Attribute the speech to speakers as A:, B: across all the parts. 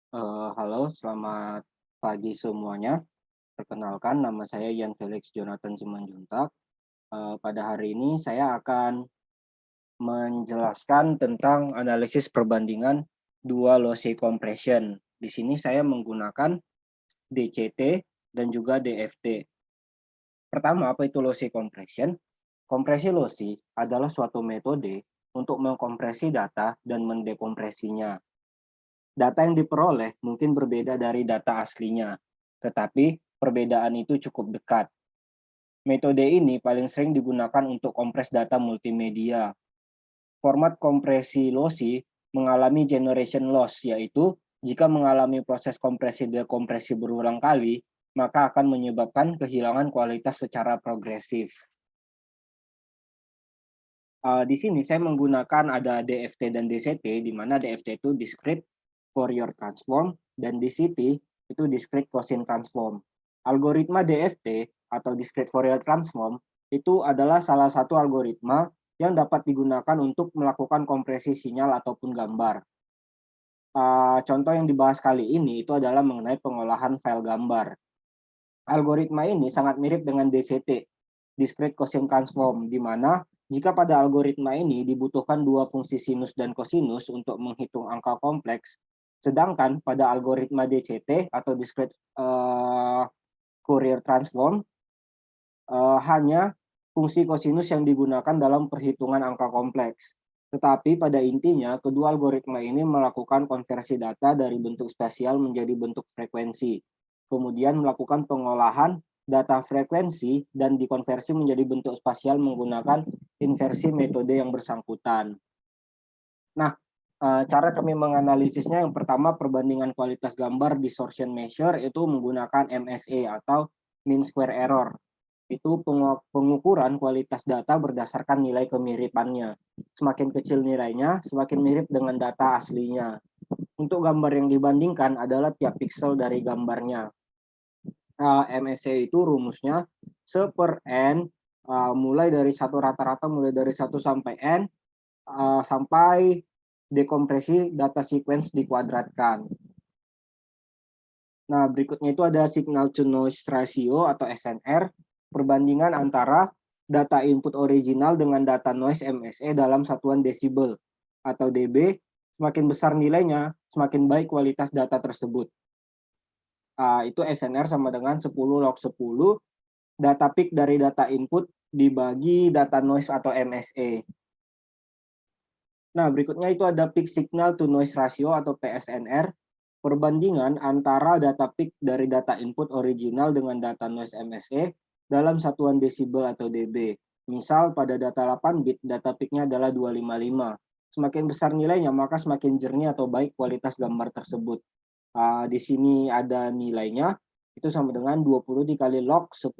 A: Halo, selamat pagi semuanya. Perkenalkan, nama saya Ian Felix Jonathan Simanjuntak. Pada hari ini saya akan menjelaskan tentang analisis perbandingan dua lossy compression. Di sini saya menggunakan DCT dan juga DFT. Pertama, apa itu lossy compression? Kompresi lossy adalah suatu metode untuk mengkompresi data dan mendekompresinya. Data yang diperoleh mungkin berbeda dari data aslinya, tetapi perbedaan itu cukup dekat. Metode ini paling sering digunakan untuk kompres data multimedia. Format kompresi lossy mengalami generation loss, yaitu jika mengalami proses kompresi dekompresi berulang kali, maka akan menyebabkan kehilangan kualitas secara progresif. Di sini saya menggunakan ada DFT dan DCT, di mana DFT itu discrete Fourier transform dan DCT itu discrete Gaussian transform. Algoritma DFT atau discrete Fourier transform itu adalah salah satu algoritma yang dapat digunakan untuk melakukan kompresi sinyal ataupun gambar. Contoh yang dibahas kali ini itu adalah mengenai pengolahan file gambar. Algoritma ini sangat mirip dengan DCT, discrete Gaussian transform, di mana jika pada algoritma ini dibutuhkan dua fungsi sinus dan kosinus untuk menghitung angka kompleks, sedangkan pada algoritma DCT atau discrete Fourier transform hanya fungsi kosinus yang digunakan dalam perhitungan angka kompleks. Tetapi pada intinya, kedua algoritma ini melakukan konversi data dari bentuk spasial menjadi bentuk frekuensi, kemudian melakukan pengolahan data frekuensi dan dikonversi menjadi bentuk spasial menggunakan inversi metode yang bersangkutan. Nah, cara kami menganalisisnya yang pertama perbandingan kualitas gambar distortion measure itu menggunakan MSE atau mean square error. Itu pengukuran kualitas data berdasarkan nilai kemiripannya. Semakin kecil nilainya, semakin mirip dengan data aslinya. Untuk gambar yang dibandingkan adalah tiap pixel dari gambarnya. MSE itu rumusnya seper n, mulai dari satu rata-rata mulai dari 1 sampai n, sampai dekompresi data sequence dikuadratkan. Nah, berikutnya itu ada signal to noise ratio atau SNR, perbandingan antara data input original dengan data noise MSE dalam satuan desibel atau dB. Semakin besar nilainya, semakin baik kualitas data tersebut. Itu SNR sama dengan 10 log 10 data peak dari data input dibagi data noise atau MSE. Nah, berikutnya itu ada peak signal to noise ratio atau PSNR, perbandingan antara data peak dari data input original dengan data noise MSE dalam satuan desibel atau dB. Misal pada data 8 bit, data peaknya adalah 255. Semakin besar nilainya, maka semakin jernih atau baik kualitas gambar tersebut. Di sini ada nilainya, itu sama dengan 20 dikali log 10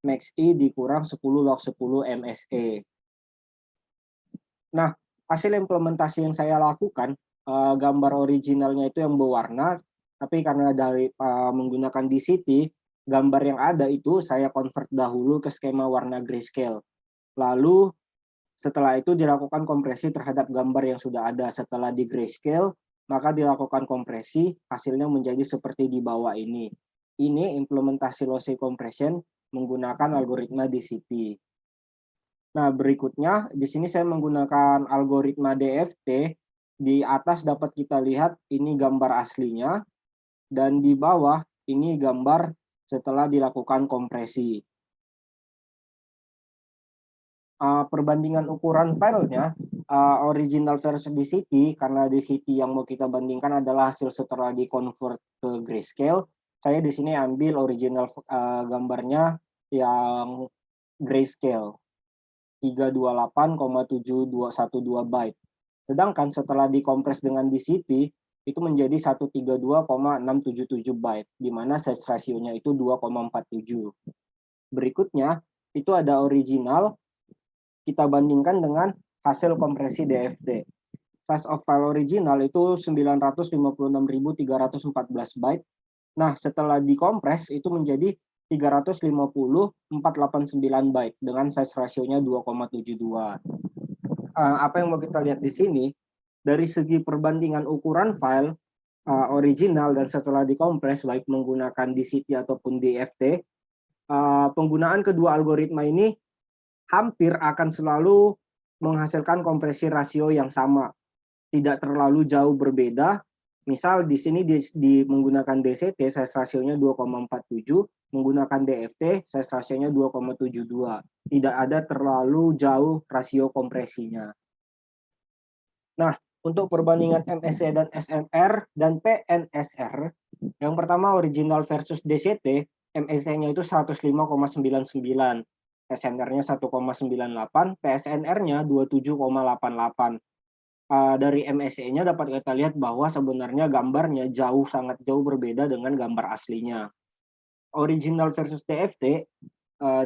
A: max I dikurang 10 log 10 MSE. Nah, hasil implementasi yang saya lakukan, gambar originalnya itu yang berwarna, tapi karena dari menggunakan DCT, gambar yang ada itu saya convert dahulu ke skema warna grayscale. Lalu setelah itu dilakukan kompresi terhadap gambar yang sudah ada. Setelah di grayscale, maka dilakukan kompresi, hasilnya menjadi seperti di bawah ini. Ini implementasi lossy compression menggunakan algoritma DCT. Nah, berikutnya di sini saya menggunakan algoritma DFT. Di atas dapat kita lihat ini gambar aslinya dan di bawah ini gambar setelah dilakukan kompresi. Perbandingan ukuran filenya, original versus DCT, karena DCT yang mau kita bandingkan adalah hasil setelah di-convert ke grayscale. Saya di sini ambil original gambarnya yang grayscale. 328,7212 byte. Sedangkan setelah dikompres dengan DCT, itu menjadi 132,677 byte, di mana size rasionya itu 2,47. Berikutnya, itu ada original, kita bandingkan dengan hasil kompresi DFT. Size of file original itu 956.314 byte. Nah, setelah dikompres itu menjadi 350,489 byte dengan size rasionya 2,72. Apa yang mau kita lihat di sini, dari segi perbandingan ukuran file, original dan setelah dikompres baik menggunakan DCT ataupun DFT, penggunaan kedua algoritma ini hampir akan selalu menghasilkan kompresi rasio yang sama, tidak terlalu jauh berbeda. Misal di sini menggunakan DCT size rasionya 2,47, menggunakan DFT size rasionya 2,72. Tidak ada terlalu jauh rasio kompresinya. Nah, untuk perbandingan MSE dan SMR dan PNSR, yang pertama original versus DCT, MSE-nya itu 105,99, SMR-nya 1,98, PSNR-nya 27,88. Dari MSE-nya dapat kita lihat bahwa sebenarnya gambarnya sangat jauh berbeda dengan gambar aslinya. Original versus DFT,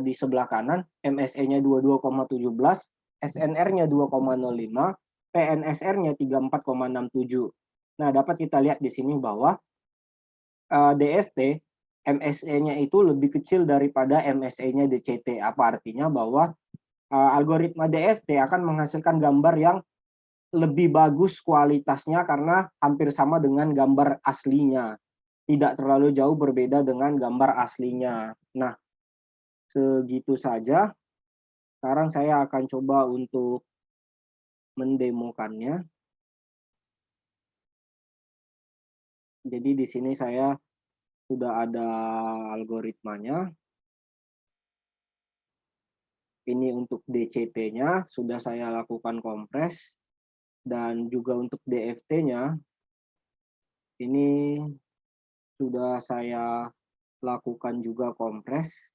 A: di sebelah kanan, MSE-nya 22,17, SNR-nya 2,05, PNSR-nya 34,67. Nah, dapat kita lihat di sini bahwa DFT, MSE-nya itu lebih kecil daripada MSE-nya DCT. Apa artinya bahwa algoritma DFT akan menghasilkan gambar yang lebih bagus kualitasnya karena hampir sama dengan gambar aslinya. Tidak terlalu jauh berbeda dengan gambar aslinya. Nah, segitu saja. Sekarang saya akan coba untuk mendemokannya. Jadi di sini saya sudah ada algoritmanya. Ini untuk DCT-nya sudah saya lakukan kompres, dan juga untuk DFT-nya ini sudah saya lakukan juga kompres,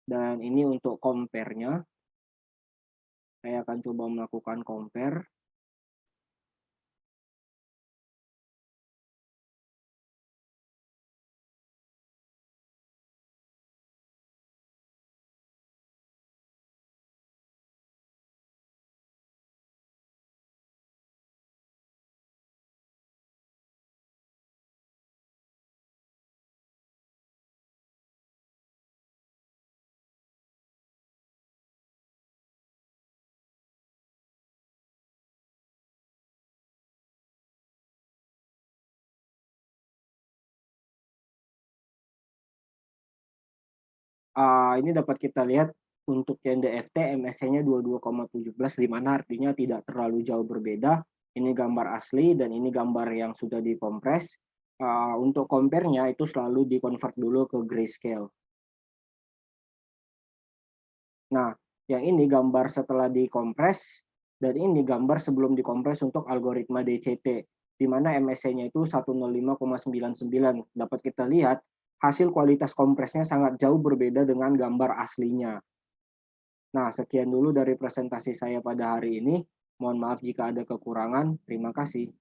A: dan ini untuk compare-nya. Saya akan coba melakukan compare. Ini dapat kita lihat untuk yang DFT MSE-nya 22,17, di mana artinya tidak terlalu jauh berbeda. Ini gambar asli dan ini gambar yang sudah dikompres. Untuk compare-nya itu selalu di-convert dulu ke grayscale. Nah, yang ini gambar setelah dikompres, dan ini gambar sebelum dikompres untuk algoritma DCT, di mana MSE-nya itu 105,99. Dapat kita lihat hasil kualitas kompresnya sangat jauh berbeda dengan gambar aslinya. Nah, sekian dulu dari presentasi saya pada hari ini. Mohon maaf jika ada kekurangan. Terima kasih.